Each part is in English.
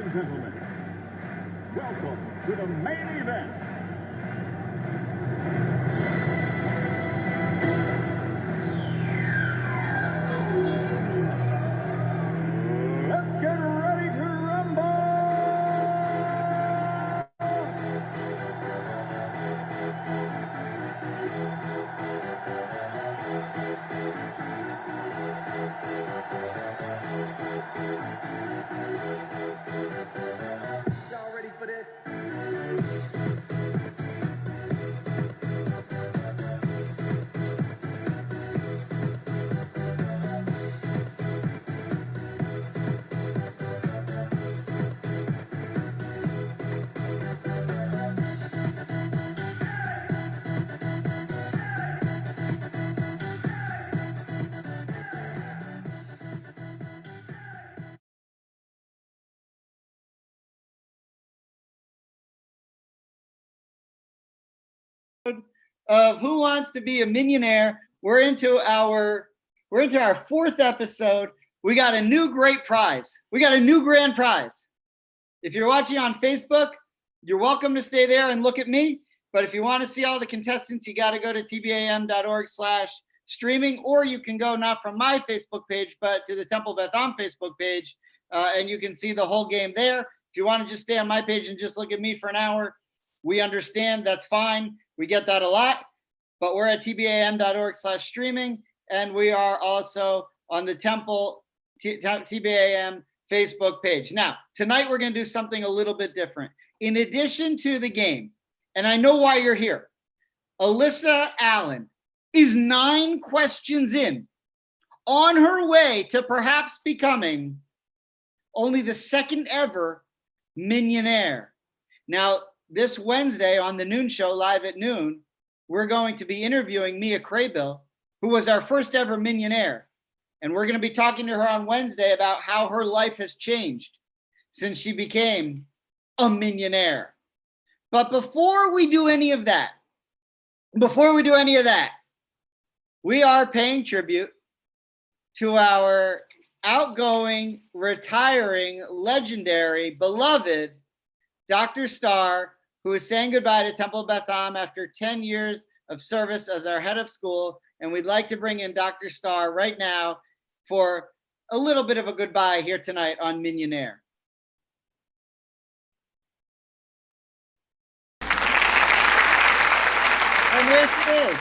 and gentlemen, welcome to the main event. Let's get ready to rumble! Y'all ready for this? Of Who Wants to Be a Minyanaire. We're into our fourth episode. We got a new great prize. We got a new grand prize. If you're watching on Facebook, you're welcome to stay there and look at me. But if you want to see all the contestants, you got to go to tbam.org/streaming, or you can go not from my Facebook page, but to the Temple Beth Am Facebook page, and you can see the whole game there. If you want to just stay on my page and just look at me for an hour, we understand. That's fine. We get that a lot, but we're at tbam.org/streaming, and we are also on the Temple TBAM Facebook page. Now, tonight we're going to do something a little bit different. In addition to the game, and I know why you're here, Alyssa Allen is 9 questions in, on her way to perhaps becoming only the second ever Minyanaire. Now, this Wednesday on the noon show, live at noon, we're going to be interviewing Mia Craybill, who was our first ever Minyanaire. And we're going to be talking to her on Wednesday about how her life has changed since she became a Minyanaire. But before we do any of that, we are paying tribute to our outgoing, retiring, legendary, beloved Dr. Starr, who is saying goodbye to Temple Beth Am after 10 years of service as our head of school. And we'd like to bring in Dr. Starr right now for a little bit of a goodbye here tonight on Minyanaire. And there she is.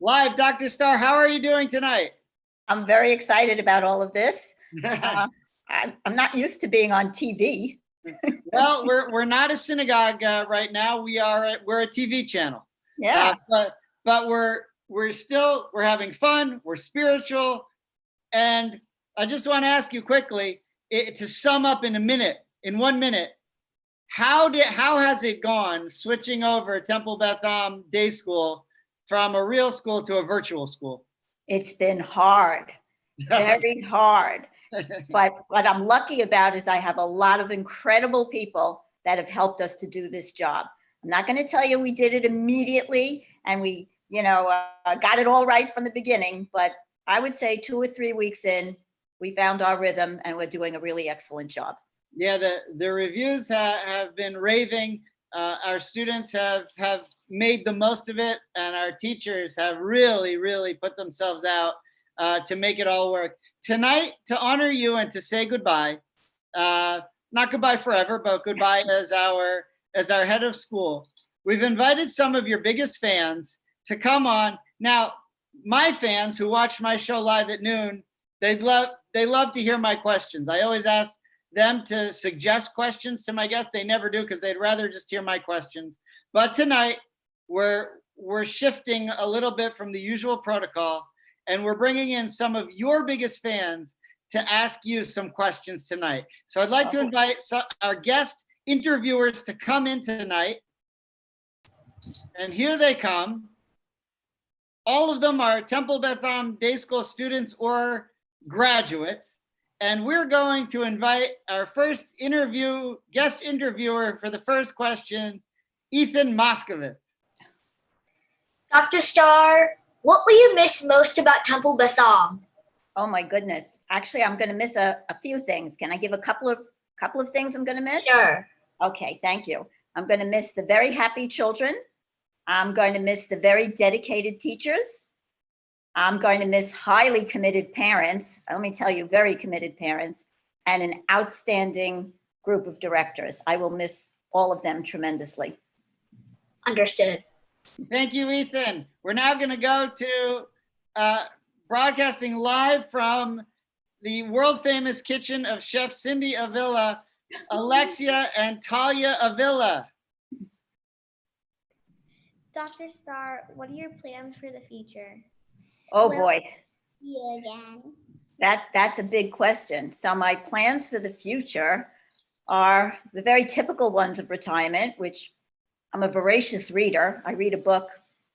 Live, Dr. Starr, how are you doing tonight? I'm very excited about all of this. I'm not used to being on TV. Well, we're not a synagogue right now. We're a TV channel. Yeah. But we're having fun. We're spiritual, and I just want to ask you quickly to sum up in 1 minute. How has it gone switching over Temple Beth Am Day School from a real school to a virtual school? It's been hard, very hard. But what I'm lucky about is I have a lot of incredible people that have helped us to do this job. I'm not going to tell you we did it immediately and we, got it all right from the beginning, but I would say 2 or 3 weeks in, we found our rhythm and we're doing a really excellent job. Yeah, the reviews have been raving. Our students have made the most of it, and our teachers have really, really put themselves out to make it all work. Tonight, to honor you and to say goodbye, not goodbye forever, but goodbye as our head of school, we've invited some of your biggest fans to come on. Now, my fans who watch my show live at noon, they love to hear my questions. I always ask them to suggest questions to my guests. They never do because they'd rather just hear my questions. But tonight, we're shifting a little bit from the usual protocol, and we're bringing in some of your biggest fans to ask you some questions tonight. So I'd like to invite our guest interviewers to come in tonight. And here they come. All of them are Temple Beth Am Day School students or graduates. And we're going to invite our first guest interviewer for the first question, Ethan Moskowitz. Dr. Starr, what will you miss most about Temple Beth Am? Oh my goodness. Actually, I'm going to miss a few things. Can I give a couple of Couple of things I'm going to miss? Sure. Okay, thank you. I'm going to miss the very happy children. I'm going to miss the very dedicated teachers. I'm going to miss highly committed parents. Let me tell you, very committed parents, and an outstanding group of directors. I will miss all of them tremendously. Understood. Thank you, Ethan. We're now going to go to broadcasting live from the world famous kitchen of Chef Cindy Avila, Alexia and Talia Avila. Dr. Star, what are your plans for the future? Oh Well- boy, See you again. that's a big question. So my plans for the future are the very typical ones of retirement, which I'm a voracious reader. I read a book,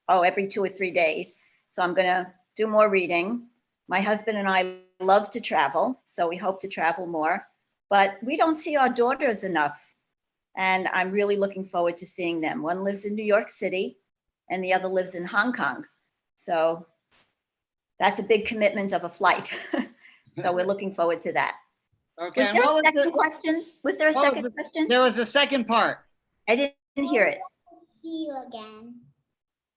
every 2 or 3 days. So I'm going to do more reading. My husband and I love to travel, so we hope to travel more, but we don't see our daughters enough. And I'm really looking forward to seeing them. One lives in New York City and the other lives in Hong Kong. So that's a big commitment of a flight. So we're looking forward to that. Okay. Was and there what a was second the- question? Was there a what was second the- question? There was a second part. I didn't hear it. See you again.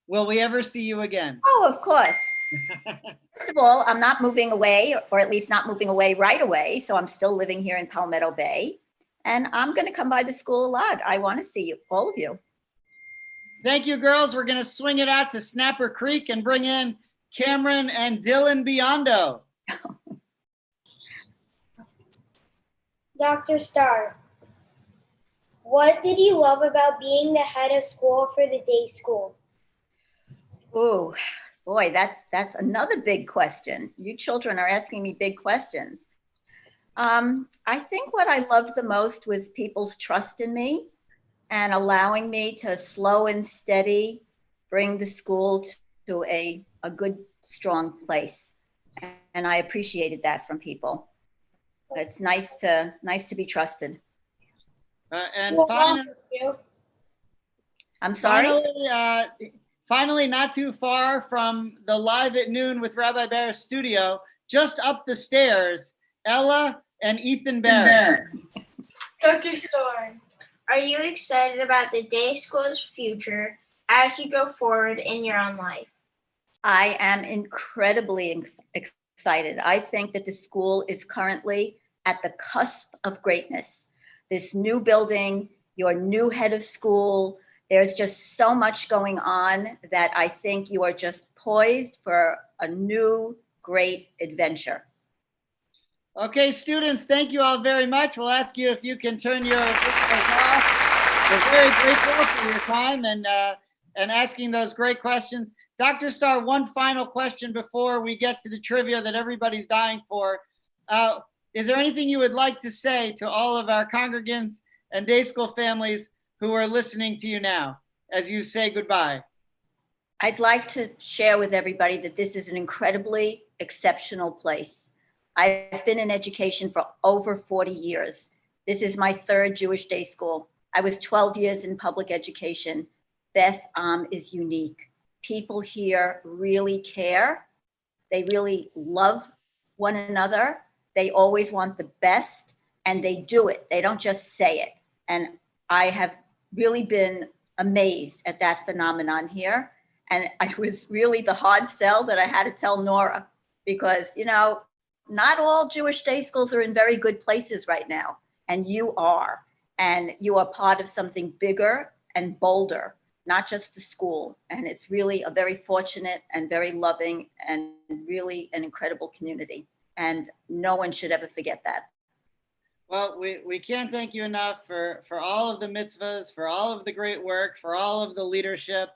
Will we ever see you again? Oh, of course. First of all, I'm not moving away, or at least not moving away right away. So I'm still living here in Palmetto Bay. And I'm going to come by the school a lot. I want to see you, all of you. Thank you, girls. We're going to swing it out to Snapper Creek and bring in Cameron and Dylan Biondo. Dr. Star, what did you love about being the head of school for the day school? Oh, boy, that's another big question. You children are asking me big questions. I think what I loved the most was people's trust in me and allowing me to slow and steady bring the school to a good, strong place. And I appreciated that from people. It's nice to be trusted. And Well, finally, I'm sorry? finally, not too far from the Live at Noon with Rabbi Bear's studio, just up the stairs, Ella and Ethan Barrett. Dr. Star, are you excited about the day school's future as you go forward in your own life? I am incredibly excited. I think that the school is currently at the cusp of greatness. This new building, your new head of school, there's just so much going on that I think you are just poised for a new great adventure. Okay, students, thank you all very much. We'll ask you if you can turn your videos off. We're very grateful for your time and asking those great questions. Dr. Star, one final question before we get to the trivia that everybody's dying for. Is there anything you would like to say to all of our congregants and day school families who are listening to you now as you say goodbye? I'd like to share with everybody that this is an incredibly exceptional place. I've been in education for over 40 years. This is my third Jewish day school. I was 12 years in public education. Beth Am is unique. People here really care. They really love one another. They always want the best, and they do it. They don't just say it. And I have really been amazed at that phenomenon here. And it was really the hard sell that I had to tell Nora, because, not all Jewish day schools are in very good places right now. And you are. And you are part of something bigger and bolder, not just the school. And it's really a very fortunate and very loving and really an incredible community. And no one should ever forget that. Well, we can't thank you enough for all of the mitzvahs, for all of the great work, for all of the leadership.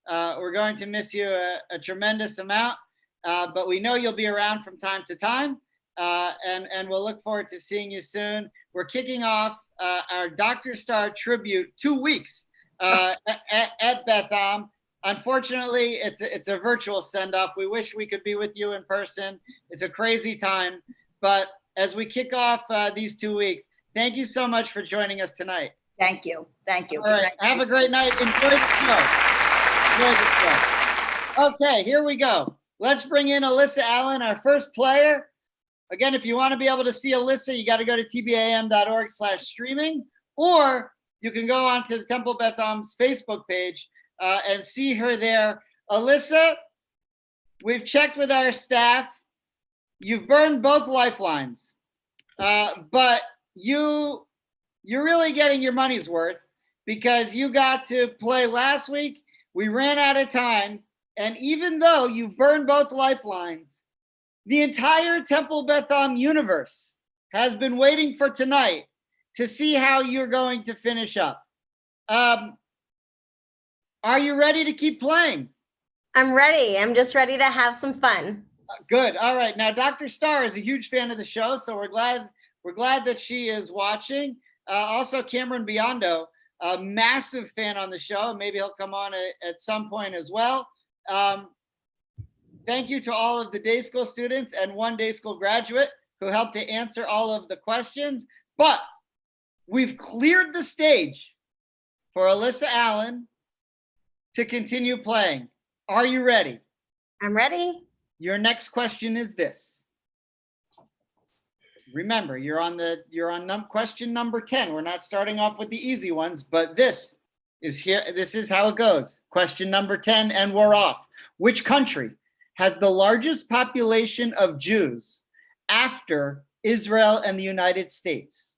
We're going to miss you a tremendous amount, but we know you'll be around from time to time, and we'll look forward to seeing you soon. We're kicking off our Dr. Star tribute 2 weeks at Beth Am. Unfortunately, it's a virtual send-off. We wish we could be with you in person. It's a crazy time, but as we kick off these 2 weeks, thank you so much for joining us tonight. Thank you. Thank you. All right. Have a great night. Enjoy the show. Enjoy the show. Okay, here we go. Let's bring in Alyssa Allen, our first player. Again, if you want to be able to see Alyssa, you got to go to tbam.org/streaming, or you can go onto the Temple Beth Am's Facebook page and see her there. Alyssa, we've checked with our staff. You've burned both lifelines, but you're really getting your money's worth because you got to play last week. We ran out of time, and even though you've burned both lifelines, the entire Temple Beth Am universe has been waiting for tonight to see how you're going to finish up. Are you ready to keep playing? I'm ready. I'm just ready to have some fun. Good. All right. Now, Dr. Starr is a huge fan of the show, so we're glad that she is watching. Also, Cameron Biondo, a massive fan on the show. Maybe he'll come on at some point as well. Thank you to all of the day school students and one day school graduate who helped to answer all of the questions. But we've cleared the stage for Alyssa Allen to continue playing. Are you ready? I'm ready. Your next question is this. Remember, you're on question number 10. We're not starting off with the easy ones, but this is how it goes. Question number 10, and we're off. Which country has the largest population of Jews after Israel and the United States?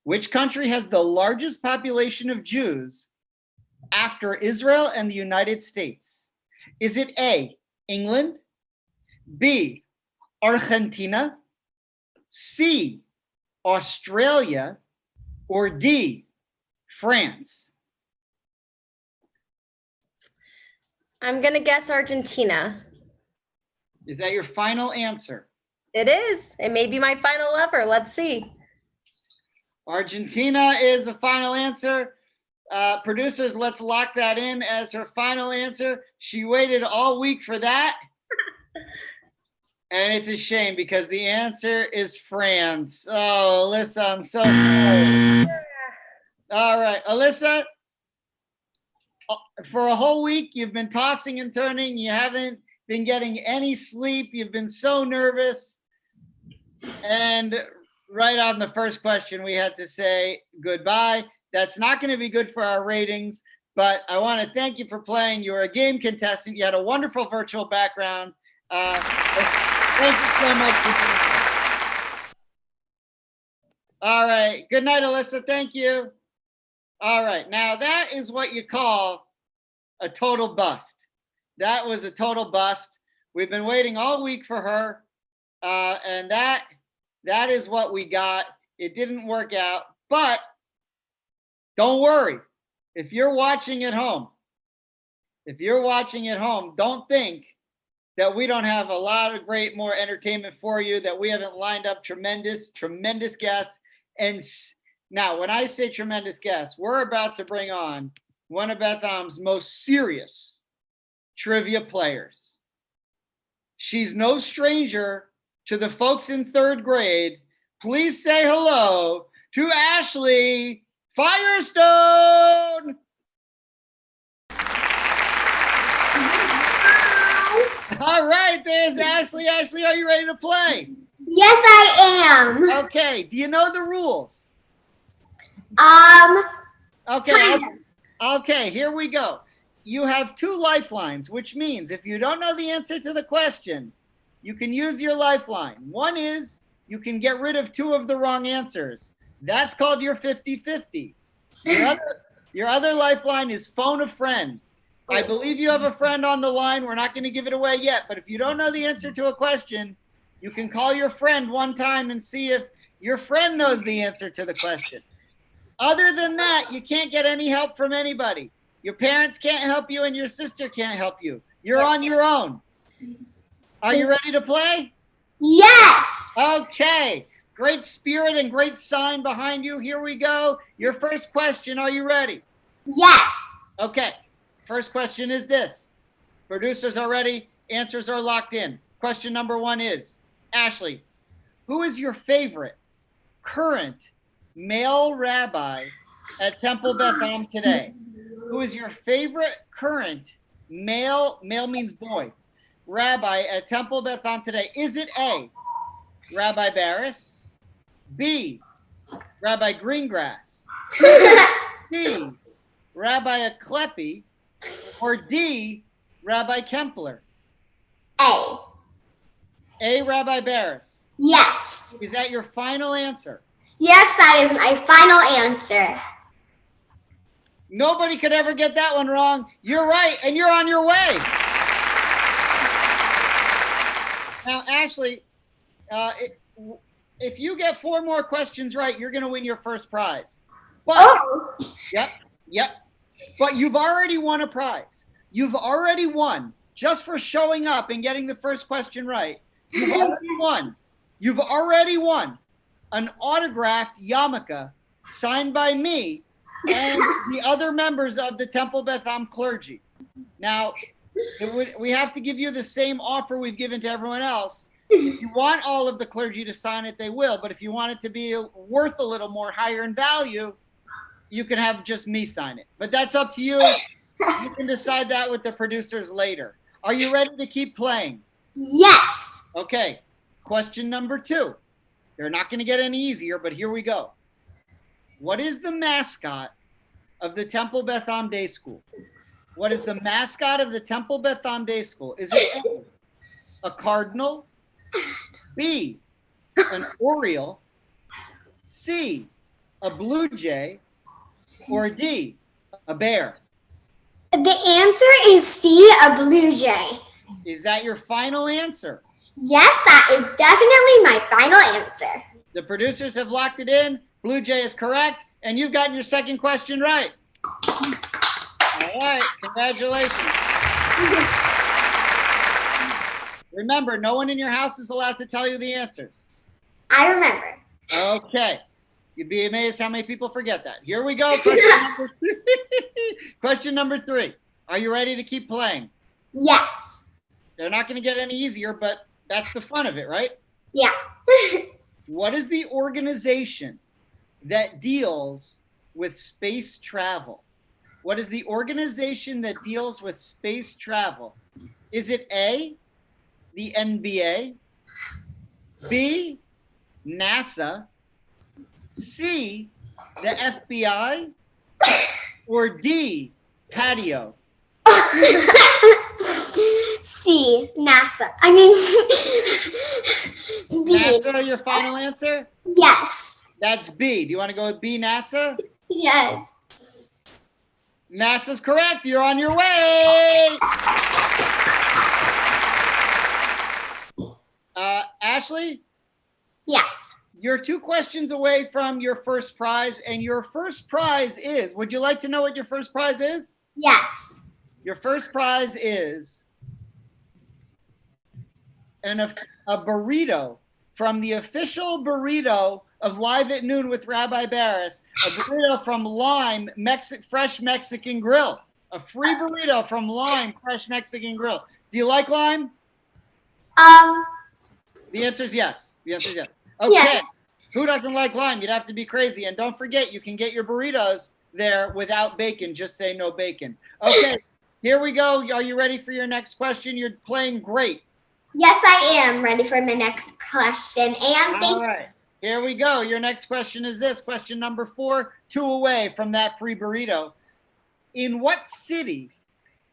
Which country has the largest population of Jews after Israel and the United States? Is it A, England, B, Argentina, C, Australia, or D, France? I'm going to guess Argentina. Is that your final answer? It is. It may be my final ever. Let's see. Argentina is the final answer. Producers, let's lock that in as her final answer. She waited all week for that. And it's a shame because the answer is France. Oh, Alyssa, I'm so sorry. All right, Alyssa, for a whole week, you've been tossing and turning. You haven't been getting any sleep. You've been so nervous. And right on the first question, we had to say goodbye. That's not going to be good for our ratings, but I want to thank you for playing. You were a game contestant. You had a wonderful virtual background. Thank you so much for being here. All right. Good night, Alyssa. Thank you. All right. Now, that is what you call a total bust. That was a total bust. We've been waiting all week for her, and that is what we got. It didn't work out, but don't worry. If you're watching at home, don't think that we don't have a lot of great more entertainment for you, that we haven't lined up tremendous guests. And now, when I say tremendous guests, we're about to bring on one of Beth Am's most serious trivia players. She's no stranger to the folks in third grade. Please say hello to Ashley Firestone. All right, there's Ashley. Ashley, are you ready to play? Yes, I am. Okay, do you know the rules? Kind of. Okay, here we go. You have 2 lifelines, which means if you don't know the answer to the question, you can use your lifeline. One is you can get rid of 2 of the wrong answers. That's called your 50-50. Your other lifeline is phone a friend. I believe you have a friend on the line. We're not going to give it away yet, but if you don't know the answer to a question, you can call your friend one time and see if your friend knows the answer to the question. Other than that, you can't get any help from anybody. Your parents can't help you and your sister can't help you. You're on your own. Are you ready to play? Yes. Okay. Great spirit and great sign behind you. Here we go. Your first question. Are you ready? Yes. Okay. First question is this. Producers are ready. Answers are locked in. Question number 1 is, Ashley, who is your favorite current male rabbi at Temple Beth Am today? Who is your favorite current male means boy, rabbi at Temple Beth Am today? Is it A, Rabbi Barris, B, Rabbi Greengrass, C, Rabbi Aklepi, or D, Rabbi Kempler? A. A, Rabbi Barris. Yes. Is that your final answer? Yes, that is my final answer. Nobody could ever get that one wrong. You're right, and you're on your way. Now, Ashley, if you get 4 more questions right, you're going to win your first prize. But, Oh. Yep. But you've already won a prize. You've already won just for showing up and getting the first question right. You've already won. You've already won an autographed yarmulke signed by me and the other members of the Temple Beth Am clergy. Now, we have to give you the same offer we've given to everyone else. If you want all of the clergy to sign it, they will. But if you want it to be worth a little more, higher in value, you can have just me sign it. But that's up to you. You can decide that with the producers later. Are you ready to keep playing? Yes. Okay. Question number 2. They're not going to get any easier, but here we go. What is the mascot of the Temple Beth Am Day School? What is the mascot of the Temple Beth Am Day School? Is it A, a cardinal, B, an oriole, C, a blue jay, or D, a bear? The answer is C, a blue jay. Is that your final answer? Yes, that is definitely my final answer. The producers have locked it in. Blue jay is correct, and you've gotten your second question right. All right, congratulations. Remember, no one in your house is allowed to tell you the answers. I remember. Okay. You'd be amazed how many people forget that. Here we go. Question number 3. Are you ready to keep playing? Yes. They're not going to get any easier, but that's the fun of it, right? Yeah. What is the organization that deals with space travel? What is the organization that deals with space travel? Is it A, the NBA, B, NASA, C, the FBI, or D, patio? C, NASA. I mean, B. NASA, your final answer? Yes. That's B. Do you want to go with B, NASA? Yes. NASA's correct. You're on your way. Ashley, Yes. you're 2 questions away from your first prize, and your first prize is, would you like to know what your first prize is? Yes. Your first prize is a burrito from the official burrito of Live at Noon with Rabbi Barris, a burrito from Lime Fresh Mexican Grill. A free burrito from Lime Fresh Mexican Grill. Do you like lime? The answer is yes. The answer is yes. Okay. Yes. Who doesn't like lime? You'd have to be crazy. And don't forget, you can get your burritos there without bacon. Just say no bacon. Okay. Here we go. Are you ready for your next question? You're playing great. Yes, I am ready for my next question. And All right. Here we go. Your next question is this. Question number 4, 2 away from that free burrito. In what city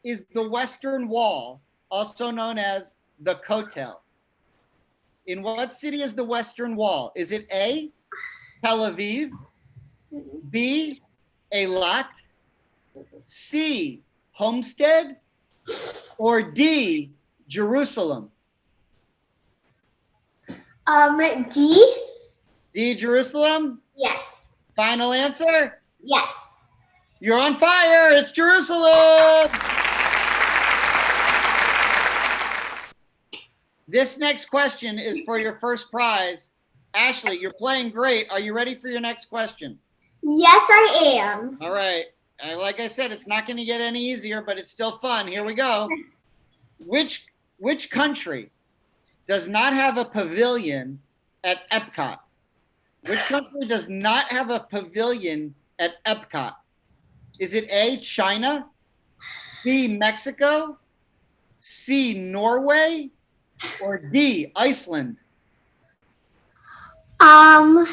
is the Western Wall, also known as the Kotel? In what city is the Western Wall? Is it A, Tel Aviv, B, Eilat, C, Homestead, or D, Jerusalem? D? D, Jerusalem? Yes. Final answer? Yes. You're on fire. It's Jerusalem. This next question is for your first prize. Ashley, you're playing great. Are you ready for your next question? Yes, I am. All right. Like I said, it's not going to get any easier, but it's still fun. Here we go. Which country does not have a pavilion at Epcot? Which country does not have a pavilion at Epcot? Is it A, China, B, Mexico, C, Norway, or D, Iceland? Um,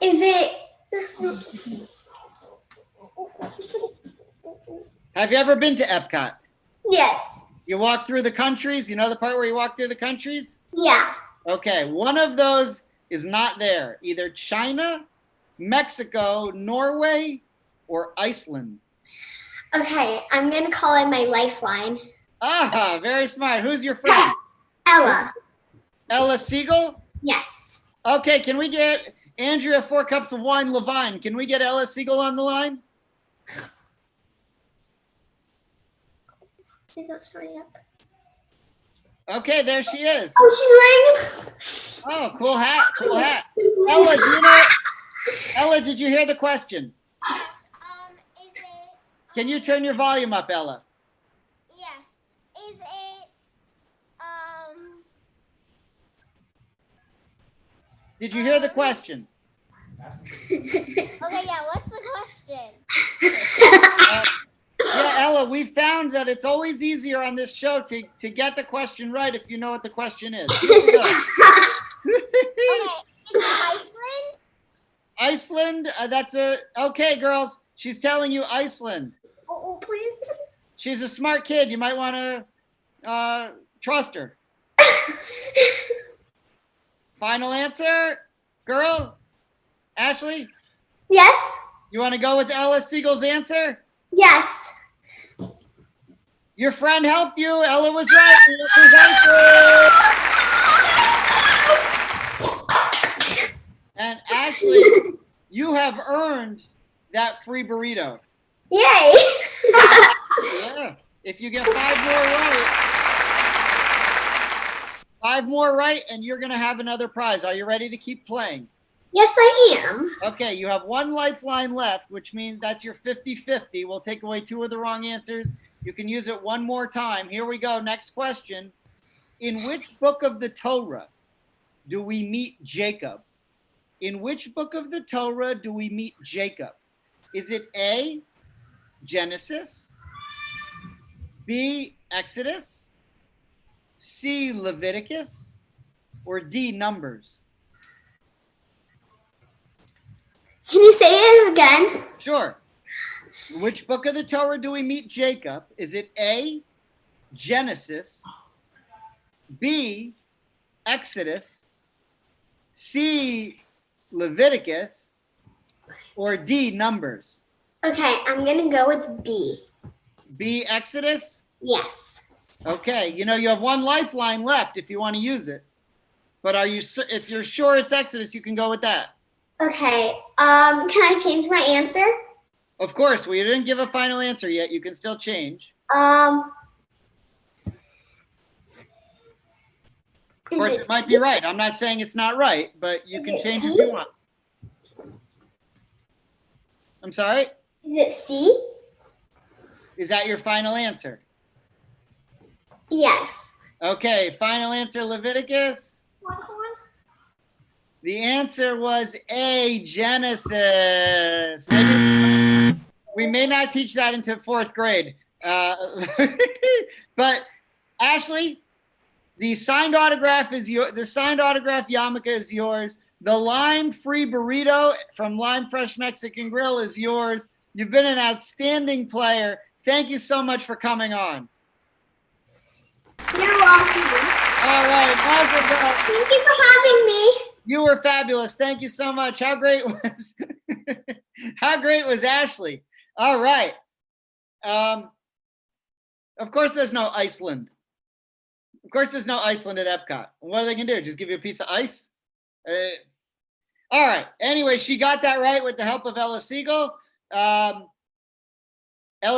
is it? Have you ever been to Epcot? Yes. You walk through the countries? You know the part where you walk through the countries? Yeah. Okay, one of those is not there. Either China, Mexico, Norway, or Iceland. Okay, I'm gonna call it my lifeline. Ah, very smart. Who's your friend? Ella. Ella Siegel? Yes. Okay, can we get Andrea 4 cups of wine Levine? Can we get Ella Siegel on the line? She's not showing up. Okay, there she is. Oh, she's wearing. Oh, cool hat, cool hat. Ella, do you know? Ella, did you hear the question? Is it? Can you turn your volume up, Ella? Yes. Is it? Did you hear the question? Okay, yeah. What's the question? Yeah, Ella, we found that it's always easier on this show to get the question right if you know what the question is. Here we go. Okay. Is it Iceland? Iceland, okay, girls. She's telling you Iceland. Oh, please. She's a smart kid. You might want to trust her. Final answer, girl? Ashley, Yes. you want to go with Ella Siegel's answer? Yes. Your friend helped you. Ella was right. It was Iceland. And Ashley, you have earned that free burrito. Yay. Yeah. If you get 5 more right, and you're going to have another prize. Are you ready to keep playing? Yes, I am. Okay, you have 1 lifeline left, which means that's your 50-50. We'll take away 2 of the wrong answers. You can use it 1 more time. Here we go. Next question. In which book of the Torah do we meet Jacob? In which book of the Torah do we meet Jacob? Is it A, Genesis, B, Exodus, C, Leviticus, or D, Numbers? Can you say it again? Sure. In which book of the Torah do we meet Jacob? Is it A, Genesis, B, Exodus, C, Leviticus, or D, Numbers? Okay, I'm gonna go with B. B, Exodus? Yes. Okay, you know you have 1 lifeline left if you want to use it. But if you're sure it's Exodus, you can go with that. Okay. Can I change my answer? Of course, we didn't give a final answer yet. You can still change. Of Of course, it might be right. I'm not saying it's not right, but you can change if you want. I'm sorry? Is it C? Is that your final answer? Yes. Okay, final answer, Leviticus. The answer was A, Genesis. We may not teach that into 4th grade. But Ashley, the signed autograph yarmulke is yours. The lime free burrito from Lime Fresh Mexican Grill is yours. You've been an outstanding player. Thank you so much for coming on. You're welcome. All right, Mazel tov. Thank you for having me. You were fabulous. Thank you so much. How great was Ashley? All right. Of course there's no Iceland. Of course there's no Iceland at Epcot. What are they gonna do? Just give you a piece of ice? All right. Anyway, she got that right with the help of Ella Siegel. Ella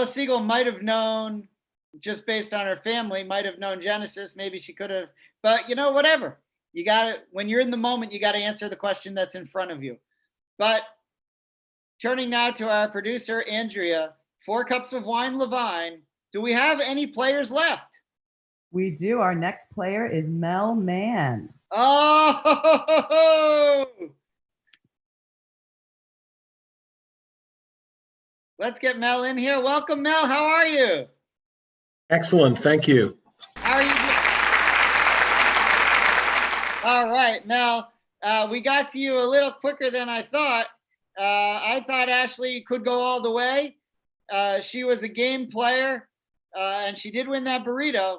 Siegel might have known, just based on her family, might have known Genesis. Maybe she could have, but you know, whatever. You got to, when you're in the moment, you got to answer the question that's in front of you. But turning now to our producer, Andrea, 4 cups of wine Levine. Do we have any players left? We do. Our next player is Mel Mann. Oh, let's get Mel in here. Welcome, Mel. How are you? Excellent. Thank you. How are you doing? All right, Mel, we got to you a little quicker than I thought. I thought Ashley could go all the way. She was a game player, and she did win that burrito,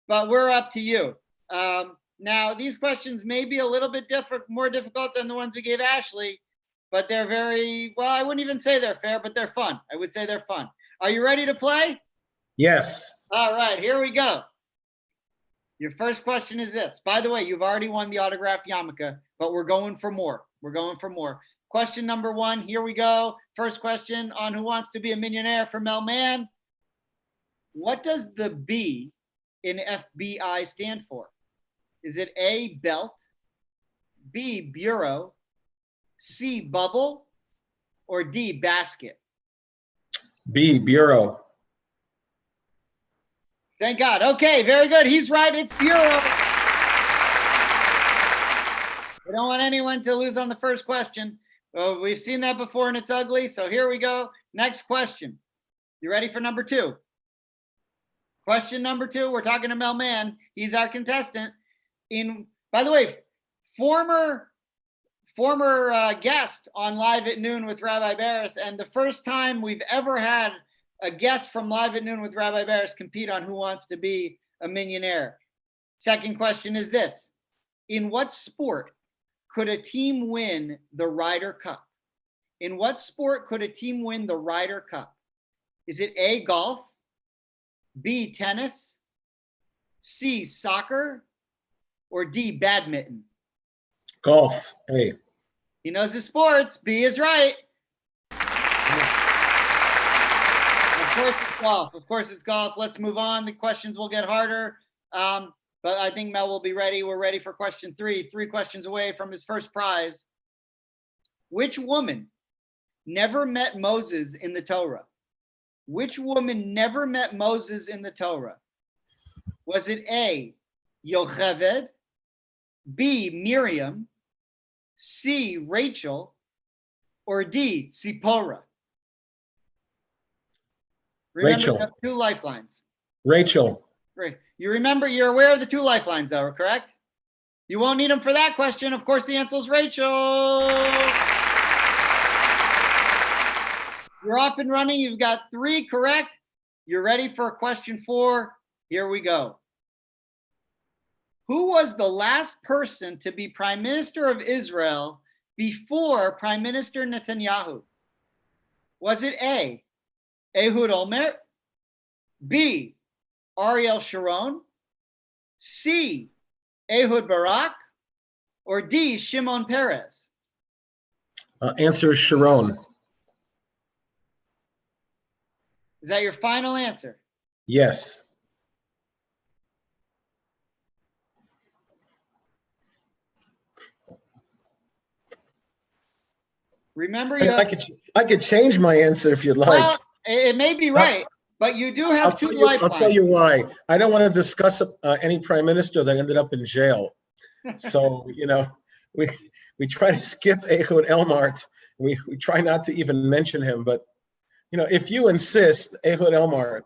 but we're up to you. Now, these questions may be a little bit more difficult than the ones we gave Ashley, but they're very, well, I wouldn't even say they're fair, but they're fun. I would say they're fun. Are you ready to play? Yes. All right, here we go. Your first question is this. By the way, you've already won the autographed yarmulke, but we're going for more. We're going for more. Question number 1, here we go. First question on Who Wants to Be a Minyanaire for Mel Mann. What does the B in FBI stand for? Is it A, belt, B, bureau, C, bubble, or D, basket? B, bureau. Thank God. Okay, very good. He's right. It's bureau. We don't want anyone to lose on the first question. Well, we've seen that before and it's ugly. So here we go. Next question. You ready for number 2? Question number 2. We're talking to Mel Mann. He's our contestant. By the way, former guest on Live at Noon with Rabbi Barris, and the first time we've ever had a guest from Live at Noon with Rabbi Barris compete on Who Wants to Be a Minyanaire. Second question is this. In what sport could a team win the Ryder Cup? In what sport could a team win the Ryder Cup? Is it A, golf, B, tennis, C, soccer, or D, badminton? Golf. A. He knows his sports. B is right. Of course it's golf. Of course it's golf. Let's move on. The questions will get harder. But I think Mel will be ready. We're ready for question 3. 3 questions away from his first prize. Which woman never met Moses in the Torah? Which woman never met Moses in the Torah? Was it A, Yocheved, B, Miriam, C, Rachel, or D, Zipporah? Remember, Rachel. you have 2 lifelines. Rachel. Great. You're aware of the 2 lifelines, though, correct? You won't need them for that question. Of course, the answer is Rachel. You're off and running. You've got 3 correct. You're ready for question 4. Here we go. Who was the last person to be Prime Minister of Israel before Prime Minister Netanyahu? Was it A, Ehud Olmert, B, Ariel Sharon, C, Ehud Barak, or D, Shimon Peres? Answer is Sharon. Is that your final answer? Yes. Oh. Remember, I could change my answer if you'd like. Well, it may be right, but you do have 2 lifelines. I'll tell you why. I don't want to discuss any prime minister that ended up in jail. So, we try to skip Ehud Olmert. We try not to even mention him. But, if you insist, Ehud Olmert.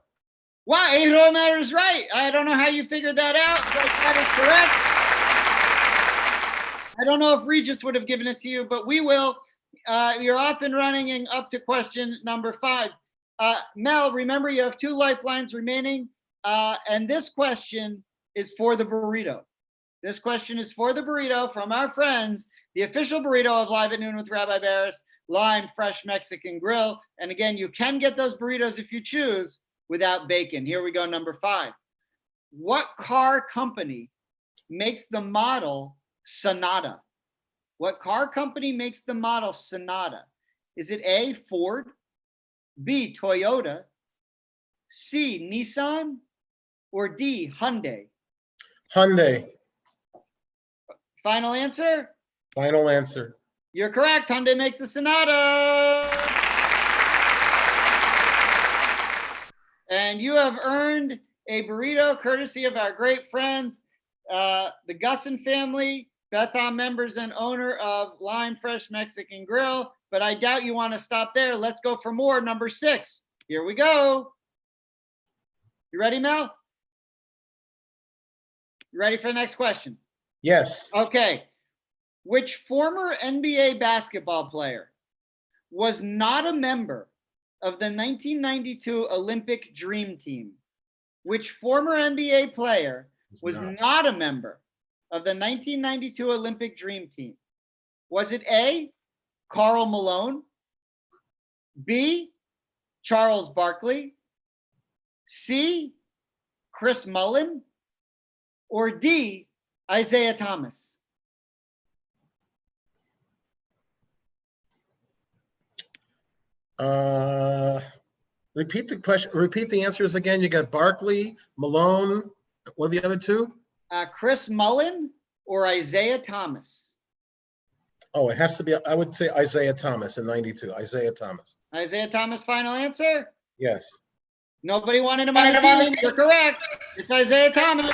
Wow, Ehud Olmert is right. I don't know how you figured that out, but that is correct. I don't know if Regis would have given it to you, but we will. You're off and running and up to question number 5. Mel, remember you have 2 lifelines remaining, and this question is for the burrito. This question is for the burrito from our friends, the official burrito of Live at Noon with Rabbi Barris, Lime Fresh Mexican Grill. And again, you can get those burritos if you choose without bacon. Here we go, number 5. What car company makes the model Sonata? What car company makes the model Sonata? Is it A, Ford, B, Toyota, C, Nissan, or D, Hyundai? Hyundai. Final answer? Final answer. You're correct. Hyundai makes the Sonata. And you have earned a burrito courtesy of our great friends, the Gusson family, Beth Am members and owner of Lime Fresh Mexican Grill. But I doubt you want to stop there. Let's go for more. Number 6. Here we go. You ready, Mel? You ready for the next question? Yes. Okay. Which former NBA basketball player was not a member of the 1992 Olympic Dream Team? Which former NBA player was not a member of the 1992 Olympic Dream Team? Was it A, Karl Malone, B, Charles Barkley, C, Chris Mullin, or D, Isaiah Thomas? Repeat the question. Repeat the answers again. You got Barkley, Malone. What are the other two? Chris Mullin or Isaiah Thomas? Oh, it has to be, I would say Isaiah Thomas in 92. Isaiah Thomas. Isaiah Thomas, final answer? Yes. Nobody wanted him on the team. You're correct. It's Isaiah Thomas.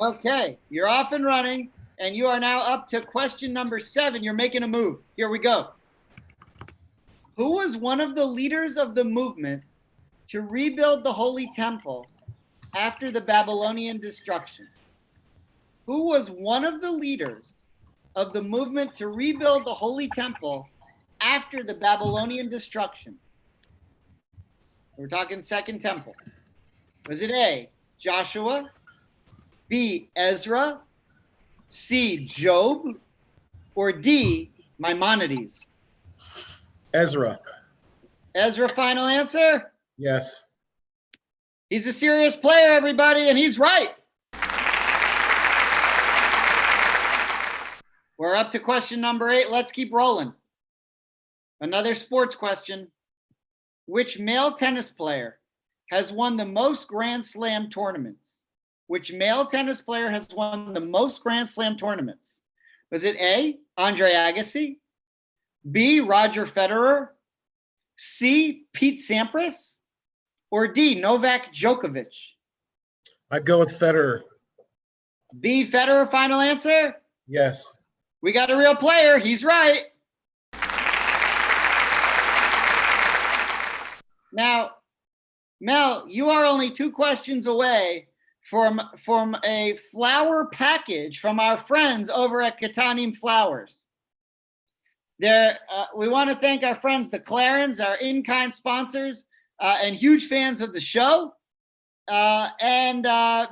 Okay, you're off and running, and you are now up to question number 7. You're making a move. Here we go. Who was one of the leaders of the movement to rebuild the Holy Temple after the Babylonian destruction? Who was one of the leaders of the movement to rebuild the Holy Temple after the Babylonian destruction? We're talking Second Temple. Was it A, Joshua, B, Ezra, C, Job, or D, Maimonides? Ezra. Ezra, final answer? Yes. He's a serious player, everybody, and he's right. We're up to question number 8. Let's keep rolling. Another sports question. Which male tennis player has won the most Grand Slam tournaments? Which male tennis player has won the most Grand Slam tournaments? Was it A, Andre Agassi, B, Roger Federer, C, Pete Sampras, or D, Novak Djokovic? I'd go with Federer. B, Federer, final answer? Yes. We got a real player. He's right. Now, Mel, you are only 2 questions away from a flower package from our friends over at Katanim Flowers. We want to thank our friends, the Clarens, our in-kind sponsors and huge fans of the show, and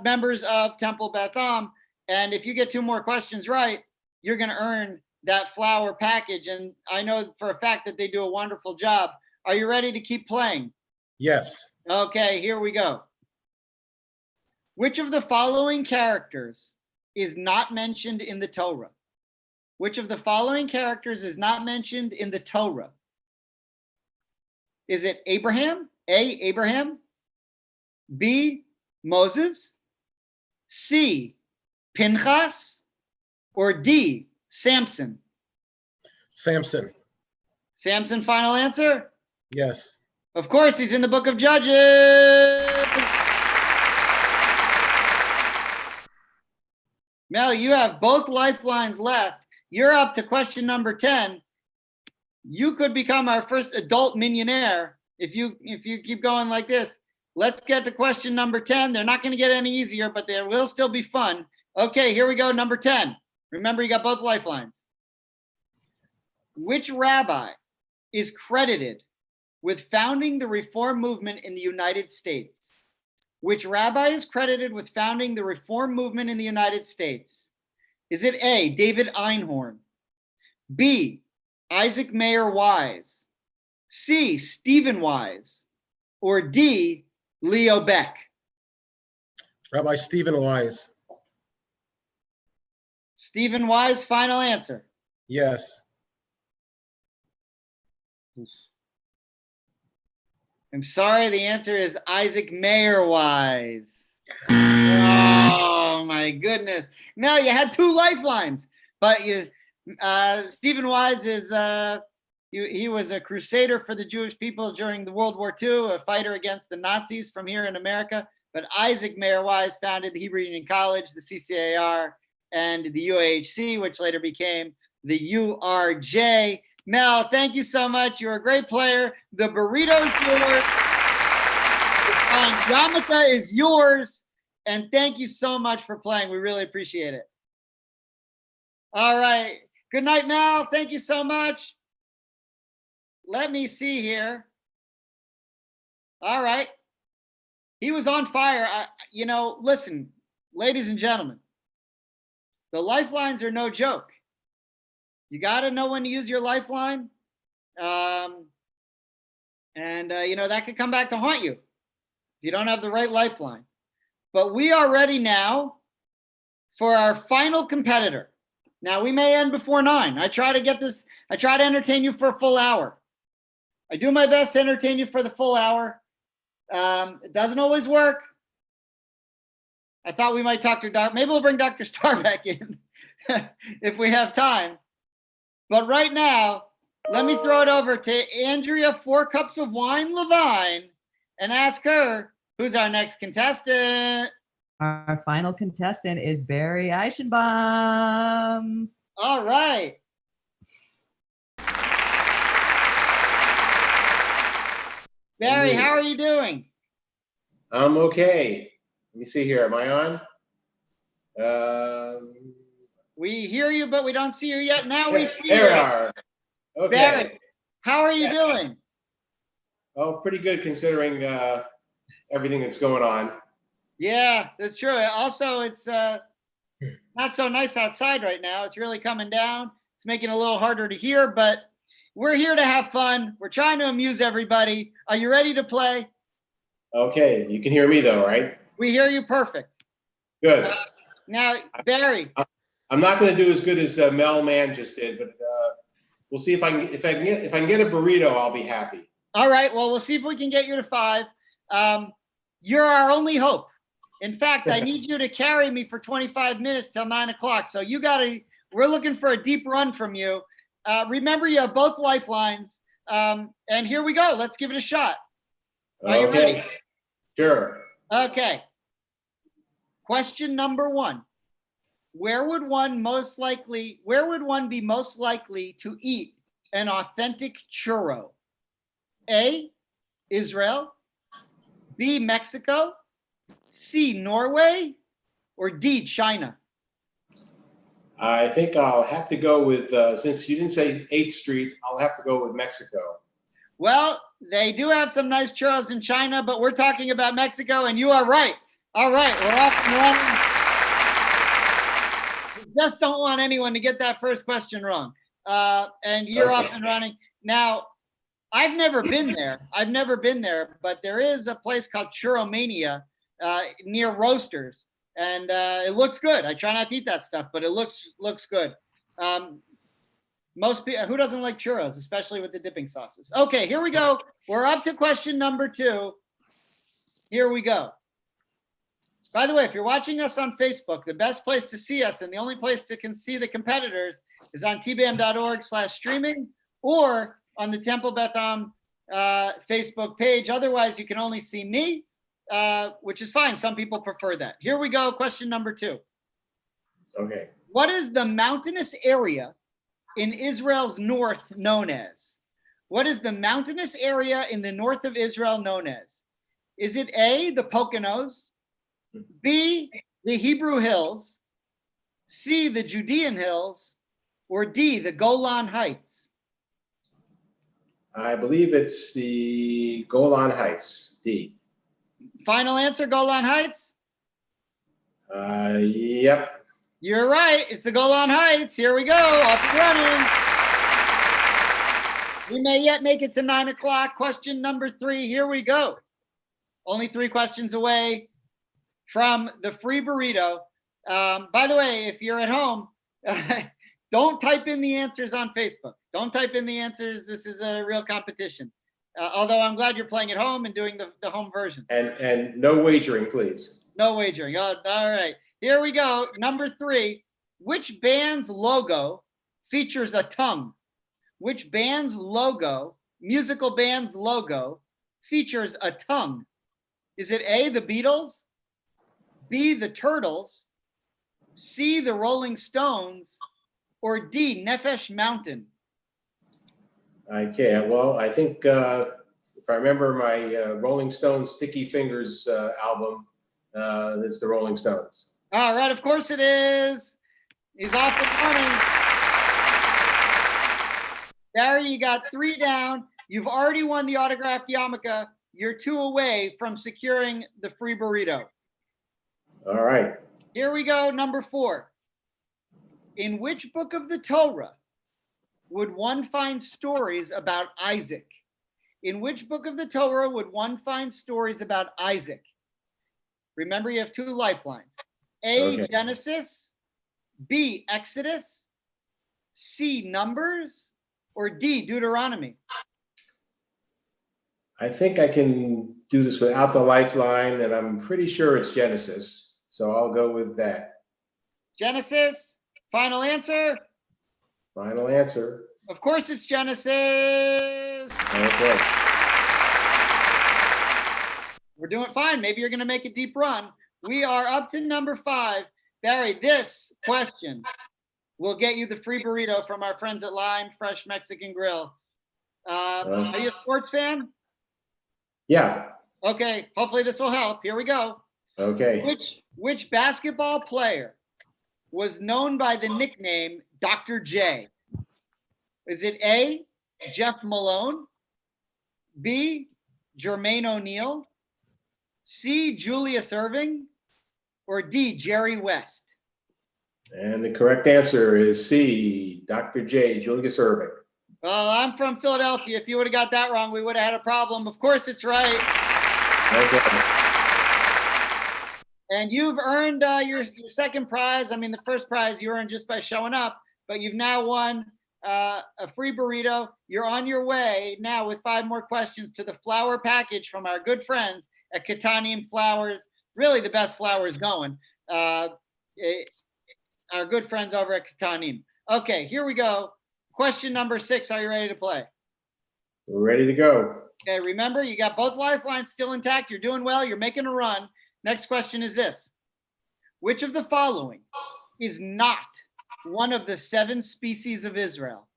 members of Temple Beth Am. And if you get 2 more questions right, you're going to earn that flower package. And I know for a fact that they do a wonderful job. Are you ready to keep playing? Yes. Okay, here we go. Which of the following characters is not mentioned in the Torah? Which of the following characters is not mentioned in the Torah? Is it Abraham? A, Abraham. B, Moses. C, Pinchas. Or D, Samson? Samson. Samson, final answer? Yes. Of course, he's in the book of Judges. Mel, you have both lifelines left. You're up to question number 10. You could become our first adult Minyanaire if you keep going like this. Let's get to question number 10. They're not going to get any easier, but they will still be fun. Okay, here we go. Number 10. Remember, you got both lifelines. Which rabbi is credited with founding the Reform movement in the United States? Which rabbi is credited with founding the Reform movement in the United States? Is it A, David Einhorn, B, Isaac Mayer Wise, C, Stephen Wise, or D, Leo Beck? Rabbi Stephen Wise. Stephen Wise, final answer. Yes. I'm sorry, the answer is Isaac Mayer Wise. Oh my goodness. Mel, you had 2 lifelines, but Stephen Wise is he was a crusader for the Jewish people during the World War II, a fighter against the Nazis from here in America. But Isaac Mayer Wise founded the Hebrew Union College, the CCAR, and the UAHC, which later became the URJ. Mel, thank you so much. You're a great player. The burrito's yours. The yarmulke is yours. And thank you so much for playing. We really appreciate it. All right. Good night, Mel. Thank you so much. Let me see here. All right. He was on fire. Listen, ladies and gentlemen, the lifelines are no joke. You got to know when to use your lifeline. That could come back to haunt you if you don't have the right lifeline. But we are ready now for our final competitor. Now, we may end before 9. I try to entertain you for a full hour. I do my best to entertain you for the full hour. It doesn't always work. I thought we might talk to Dr. Maybe we'll bring Dr. Starr back in if we have time. But right now, let me throw it over to Andrea 4 Cups of Wine Levine and ask her who's our next contestant. Our final contestant is Barry Eichenbaum. All right. Barry, how are you doing? I'm okay. Let me see here. Am I on? We hear you, but we don't see you yet. Now we see There you. we are. Okay. Barry, how are you doing? Oh, pretty good considering everything that's going on. Yeah, that's true. Also, it's not so nice outside right now. It's really coming down. It's making it a little harder to hear, but we're here to have fun. We're trying to amuse everybody. Are you ready to play? Okay, you can hear me though, right? We hear you perfect. Good. Now, Barry. I'm not going to do as good as Mel Mann just did, but we'll see if I can get a burrito. I'll be happy. All right. Well, we'll see if we can get you to 5. You're our only hope. In fact, I need you to carry me for 25 minutes till 9 o'clock. So we're looking for a deep run from you. Remember, you have both lifelines. And here we go. Let's give it a shot. Are you ready? Sure. Okay. Question number 1. Where would one be most likely to eat an authentic churro? A, Israel, B, Mexico, C, Norway, or D, China? I think I'll have to go with, since you didn't say 8th Street, I'll have to go with Mexico. Well, they do have some nice churros in China, but we're talking about Mexico, and you are right. All right, we're off and running. We just don't want anyone to get that first question wrong. And you're off and running. Now, I've never been there, but there is a place called Churromania near Roasters, and it looks good. I try not to eat that stuff, but it looks good. Most people, who doesn't like churros, especially with the dipping sauces? Okay, here we go. We're up to question number 2. Here we go. By the way, if you're watching us on Facebook, the best place to see us and the only place to see the competitors is on tbam.org/streaming or on the Temple Beth Am Facebook page. Otherwise, you can only see me, which is fine. Some people prefer that. Here we go. Question number 2. Okay. What is the mountainous area in Israel's north known as? What is the mountainous area in the north of Israel known as? Is it A, the Poconos, B, the Hebrew Hills, C, the Judean Hills, or D, the Golan Heights? I believe it's the Golan Heights, D. Final answer, Golan Heights? Yep. You're right. It's the Golan Heights. Here we go. Off and running. We may yet make it to 9 o'clock. Question number 3. Here we go. Only 3 questions away from the free burrito. By the way, if you're at home, don't type in the answers on Facebook. Don't type in the answers. This is a real competition. Although I'm glad you're playing at home and doing the home version. And no wagering, please. No wagering. Oh, all right. Here we go. Number 3. Which band's logo features a tongue? Which band's logo, musical band's logo, features a tongue? Is it A, the Beatles, B, the Turtles, C, the Rolling Stones, or D, Nefesh Mountain? Okay, well, I think if I remember my Rolling Stones Sticky Fingers album, it's the Rolling Stones. All right, of course it is. He's off and running. Barry, you got 3 down. You've already won the autographed yarmulke. You're 2 away from securing the free burrito. All right. Here we go, number 4. In which book of the Torah would one find stories about Isaac? In which book of the Torah would one find stories about Isaac? Remember, you have 2 lifelines. A, Okay. Genesis, B, Exodus, C, Numbers, or D, Deuteronomy? I think I can do this without the lifeline, and I'm pretty sure it's Genesis. So I'll go with that. Genesis, final answer? Final answer. Of course it's Genesis. Okay. We're doing fine. Maybe you're going to make a deep run. We are up to number 5. Barry, this question will get you the free burrito from our friends at Lime Fresh Mexican Grill. Are you a sports fan? Yeah. Okay, hopefully this will help. Here we go. Okay. Which basketball player was known by the nickname Dr. J? Is it A, Jeff Malone, B, Jermaine O'Neal, C, Julius Erving, or D, Jerry West? And the correct answer is C, Dr. J, Julius Erving. Well, I'm from Philadelphia. If you would have got that wrong, we would have had a problem. Of course it's right. Okay. And you've earned your second prize. I mean, the first prize you earned just by showing up, but you've now won a free burrito. You're on your way now with 5 more questions to the flower package from our good friends at Catanian Flowers. Really the best flowers going. Our good friends over at Catanian. Okay, here we go. Question number 6. Are you ready to play? We're ready to go. Okay, remember, you got both lifelines still intact. You're doing well. You're making a run. Next question is this. Which of the following is not one of the 7 species of Israel?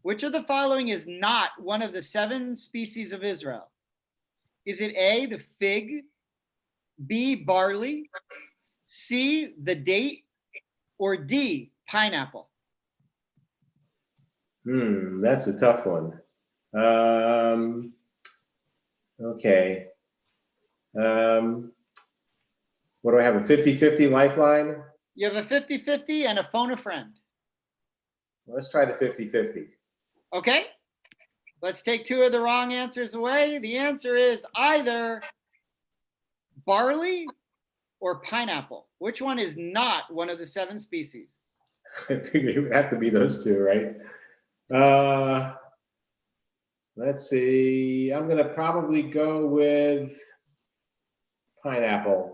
Which of the following is not one of the 7 species of Israel? Is it A, the fig, B, barley, C, the date, or D, pineapple? That's a tough one. Okay. What do I have, a 50-50 lifeline? You have a 50-50 and a phone a friend. Let's try the 50-50. Okay, let's take 2 of the wrong answers away. The answer is either barley or pineapple. Which one is not one of the 7 species? I figured it would have to be those 2, right? Let's see. I'm going to probably go with pineapple.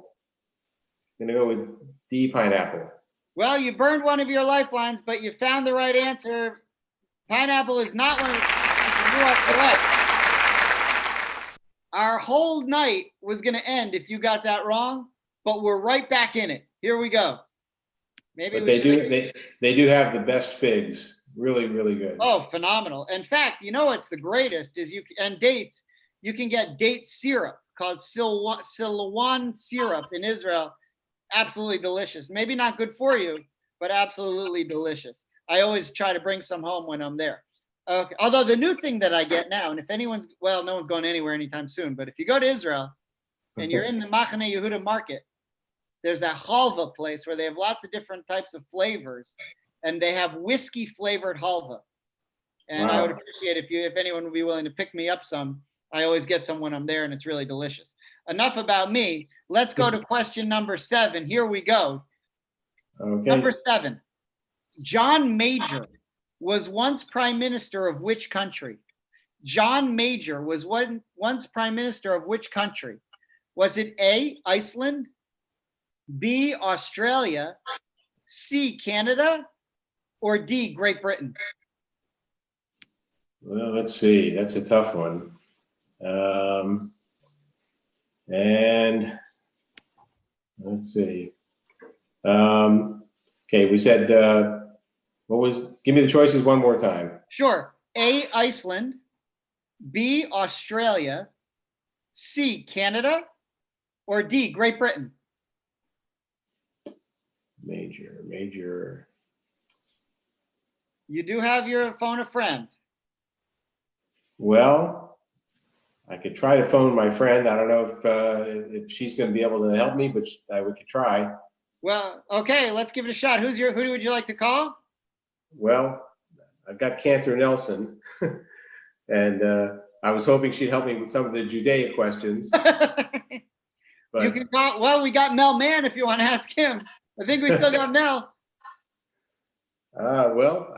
I'm going to go with D, pineapple. Well, you burned one of your lifelines, but you found the right answer. Pineapple is not one of the species. You are correct. Our whole night was going to end if you got that wrong, but we're right back in it. Here we go. Maybe But we they do have the best figs. Really, really good. Oh, phenomenal. In fact, you know what's the greatest is dates. You can get date syrup called Silwan syrup in Israel. Absolutely delicious. Maybe not good for you, but absolutely delicious. I always try to bring some home when I'm there. Okay. Although the new thing that I get now, and if anyone's, well, no one's going anywhere anytime soon, but if you go to Israel and you're in the Machane Yehuda market, there's a halva place where they have lots of different types of flavors, and they have whiskey flavored halva. And I would appreciate if anyone would be willing to pick me up some. I always get some when I'm there, and it's really delicious. Enough about me. Let's go to question number 7. Here we go. Okay. Number 7. John Major was once prime minister of which country? John Major was once prime minister of which country? Was it A, Iceland, B, Australia, C, Canada, or D, Great Britain? Well, let's see. That's a tough one. And let's see. Okay, we said, give me the choices one more time. Sure. A, Iceland, B, Australia, C, Canada, or D, Great Britain? Major. You do have your phone a friend. Well, I could try to phone my friend. I don't know if she's going to be able to help me, but we could try. Well, okay, let's give it a shot. Who would you like to call? Well, I've got Cantor Nelson, and I was hoping she'd help me with some of the Judea questions. You can call. Well, we got Mel Mann if you want to ask him. I think we still got Mel. Well,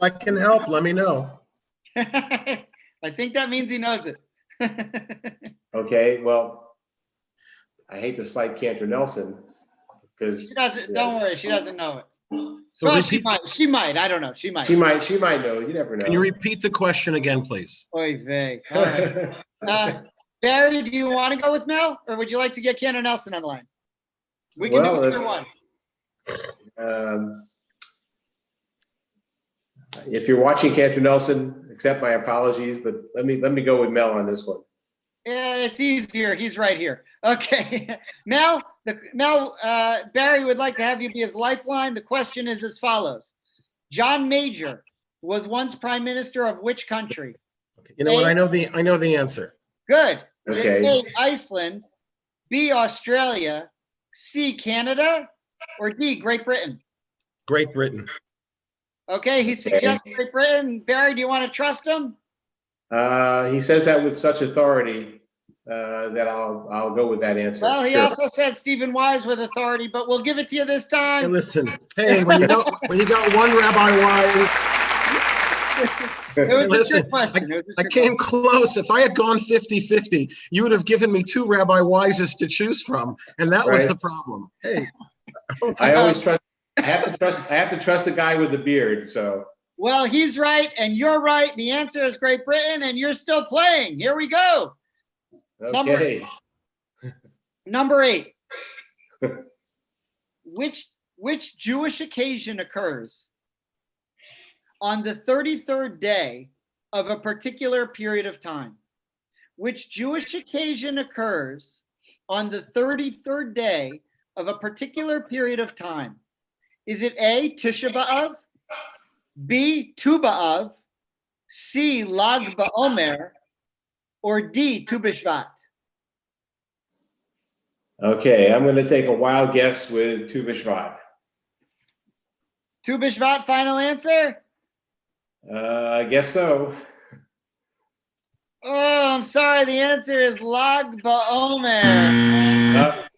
I can help. Let me know. I think that means he knows it. Okay, well, I hate to slight Cantor Nelson because don't worry, she doesn't know it. So Well, repeat, she might. I don't know. She might. She might know. You never know. can you repeat the question again, please? Oy vey. All right. Barry, do you want to go with Mel, or would you like to get Cantor Nelson on the line? We can do either one. If you're watching Cantor Nelson, accept my apologies, but let me go with Mel on this one. Yeah, it's easier. He's right here. Okay. Mel, Barry would like to have you be his lifeline. The question is as follows. John Major was once prime minister of which country? You know what? I know the answer. Good. Okay. A, Iceland, B, Australia, C, Canada, or D, Great Britain? Great Britain. Okay, he suggests Great Britain. Barry, do you want to trust him? He says that with such authority that I'll go with that answer. Well, he Sure. also said Stephen Wise with authority, but we'll give it to you this Hey, time. listen. Hey, when you got one Rabbi Wise. It was Listen, a trick question. I came close. If I had gone 50-50, you would have given me two Rabbi Wises to choose from, and that was Right. the problem. Hey, I always trust. I have to trust the guy with the beard. So. Well, he's right, and you're right. The answer is Great Britain, and you're still playing. Here we go. Okay. Number 8. Which Jewish occasion occurs on the 33rd day of a particular period of time? Which Jewish occasion occurs on the 33rd day of a particular period of time? Is it A, Tisha B'Av, B, Tu B'Av, C, Lag BaOmer, or D, Tu B'Shvat? Okay, I'm going to take a wild guess with Tu B'Shvat. Tu B'Shvat, final answer? I guess so. Oh, I'm sorry. The answer is Lag BaOmer.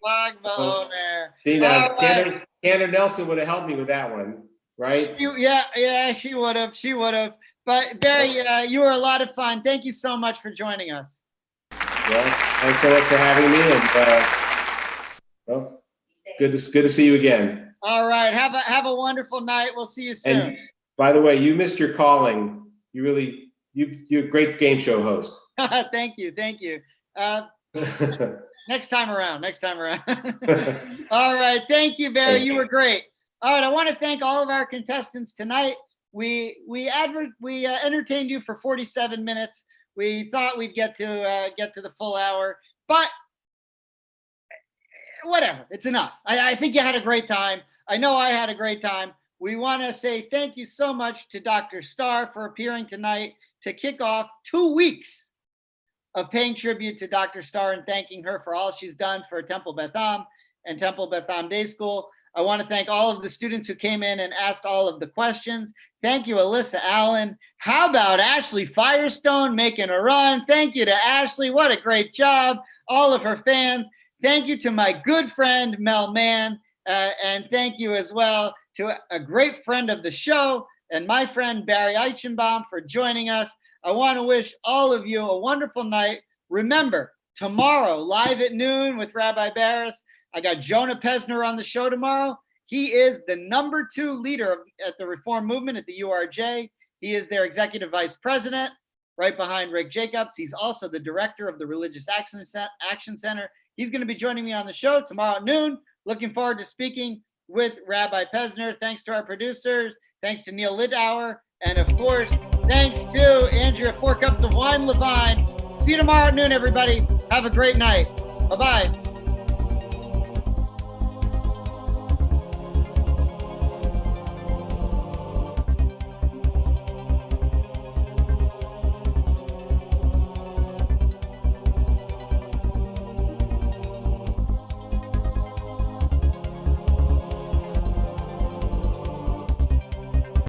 Lag BaOmer. See, now, All right. Cantor Nelson would have helped me with that one, right? Yeah, she would have. But Barry, you were a lot of fun. Thank you so much for joining us. Well, thanks so much for having me, and well, good to see you again. All right. Have a wonderful night. We'll see you soon. And by the way, you missed your calling. You're a great game show host. Thank you. Next time around. All right. Thank you, Barry. You were great. All right. I want to thank all of our contestants tonight. We entertained you for 47 minutes. We thought we'd get to the full hour, but whatever. It's enough. I think you had a great time. I know I had a great time. We want to say thank you so much to Dr. Starr for appearing tonight to kick off 2 weeks of paying tribute to Dr. Starr and thanking her for all she's done for Temple Beth Am and Temple Beth Am Day School. I want to thank all of the students who came in and asked all of the questions. Thank you, Alyssa Allen. How about Ashley Firestone making a run? Thank you to Ashley. What a great job. All of her fans. Thank you to my good friend, Mel Mann. And thank you as well to a great friend of the show and my friend, Barry Eichenbaum, for joining us. I want to wish all of you a wonderful night. Remember, tomorrow, live at noon with Rabbi Barris, I got Jonah Pesner on the show tomorrow. He is the #2 leader at the Reform Movement at the URJ. He is their executive vice president, right behind Rick Jacobs. He's also the director of the Religious Action Center. He's going to be joining me on the show tomorrow at noon. Looking forward to speaking with Rabbi Pesner. Thanks to our producers. Thanks to Neil Lidauer. And of course, thanks to Andrea 4 Cups of Wine Levine. See you tomorrow at noon, everybody. Have a great night. Bye-bye.